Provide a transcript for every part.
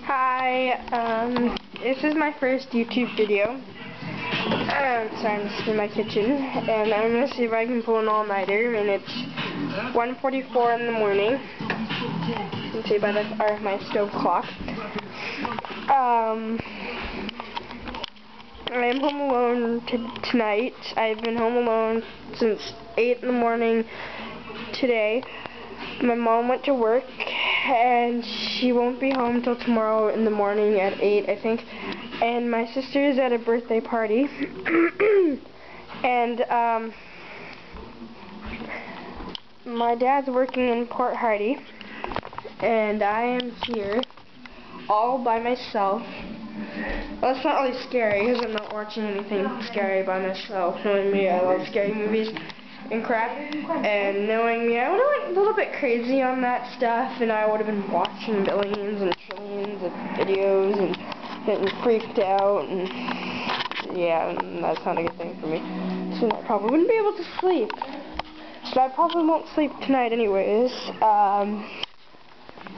Hi, this is my first YouTube video. Sorry, I'm just in my kitchen, and I'm gonna see if I can pull an all-nighter, and it's 1:44 in the morning. You can see by my stove clock. I am home alone tonight. I've been home alone since 8 in the morning today. My mom went to work, and she won't be home till tomorrow in the morning at 8, I think. And my sister is at a birthday party. And my dad's working in Port Hardy, and I am here all by myself. Well, it's not really scary because I'm not watching anything scary by myself. Knowing me, I love scary movies and crap. And knowing me, I would have went a little bit crazy on that stuff, and I would have been watching billions and trillions of videos and getting freaked out. And yeah, and that's not a good thing for me. So I probably wouldn't be able to sleep. But I probably won't sleep tonight anyways.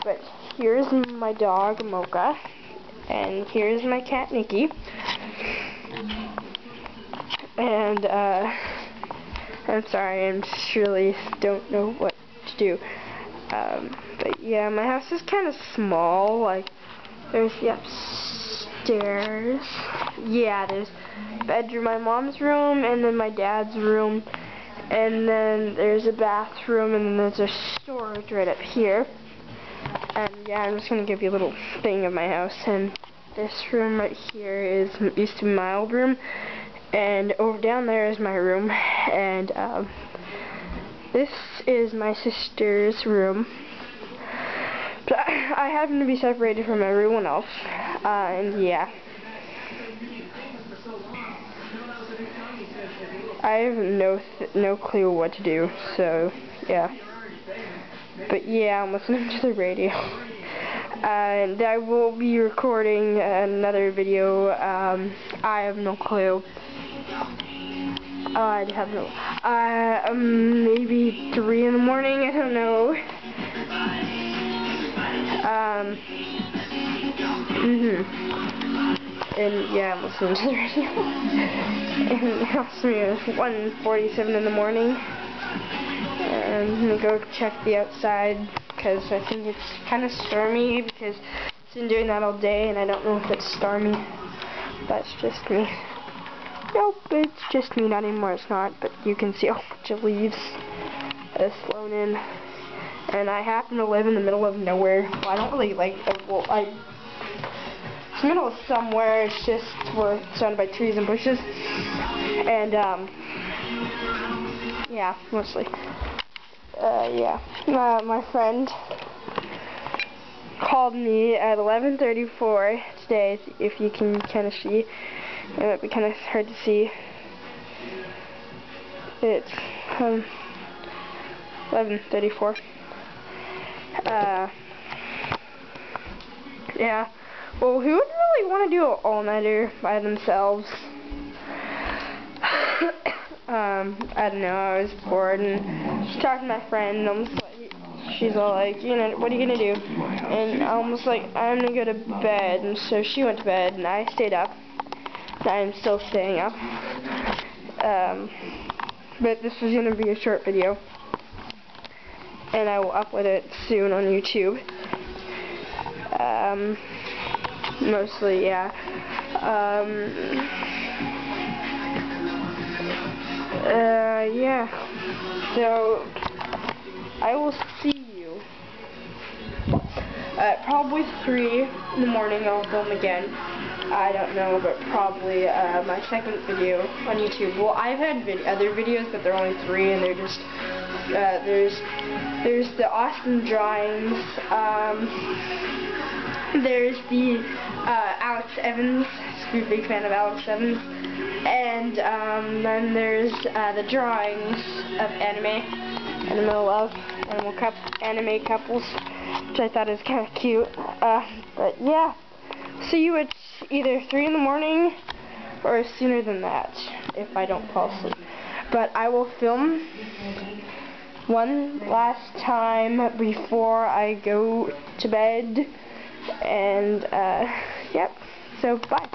But here's my dog, Mocha. And here's my cat, Nikki. And, I'm sorry, I just really don't know what to do. But yeah, my house is kind of small. Like, there's the upstairs. Yeah, there's bedroom, my mom's room, and then my dad's room. And then there's a bathroom, and then there's a storage right up here. And yeah, I'm just going to give you a little thing of my house. And this room right here used to be my old room. And over down there is my room. And this is my sister's room. But I happen to be separated from everyone else. And yeah. I have no clue what to do. So yeah. But yeah, I'm listening to the radio. And I will be recording another video. I have no clue. I have no. Maybe 3 in the morning. I don't know. And yeah, I'm listening to the radio. And it's 1:47 in the morning. And I'm gonna go check the outside because I think it's kind of stormy because it's been doing that all day, and I don't know if it's stormy. That's just me. Nope, it's just me. Not anymore. It's not. But you can see a bunch of leaves that have flown in, and I happen to live in the middle of nowhere. Well, I don't really like. It's the middle of somewhere. It's just we're surrounded by trees and bushes, and yeah, mostly. Yeah, my friend called me at 11:34 today, if you can kind of see. It might be kind of hard to see. It's 11:34. Yeah, well, who would really want to do an all-nighter by themselves? I don't know, I was bored, and she talked to my friend, and she's all like, you know, what are you gonna do? And I was like, I'm gonna go to bed, and so she went to bed, and I stayed up. I'm still staying up. But this is gonna be a short video, and I will upload it soon on YouTube. Mostly, yeah. Yeah. So, I will see you at probably 3 in the morning. I'll film again. I don't know, but probably my second video on YouTube. Well, I've had other videos, but they're only 3, and they're just there's the Austin drawings. There's the Alex Evans. I'm a big fan of Alex Evans. And then there's the drawings of animal love, anime couples, which I thought was kind of cute. But yeah, see you at either 3 in the morning or sooner than that if I don't fall asleep. But I will film one last time before I go to bed And, yep, so bye.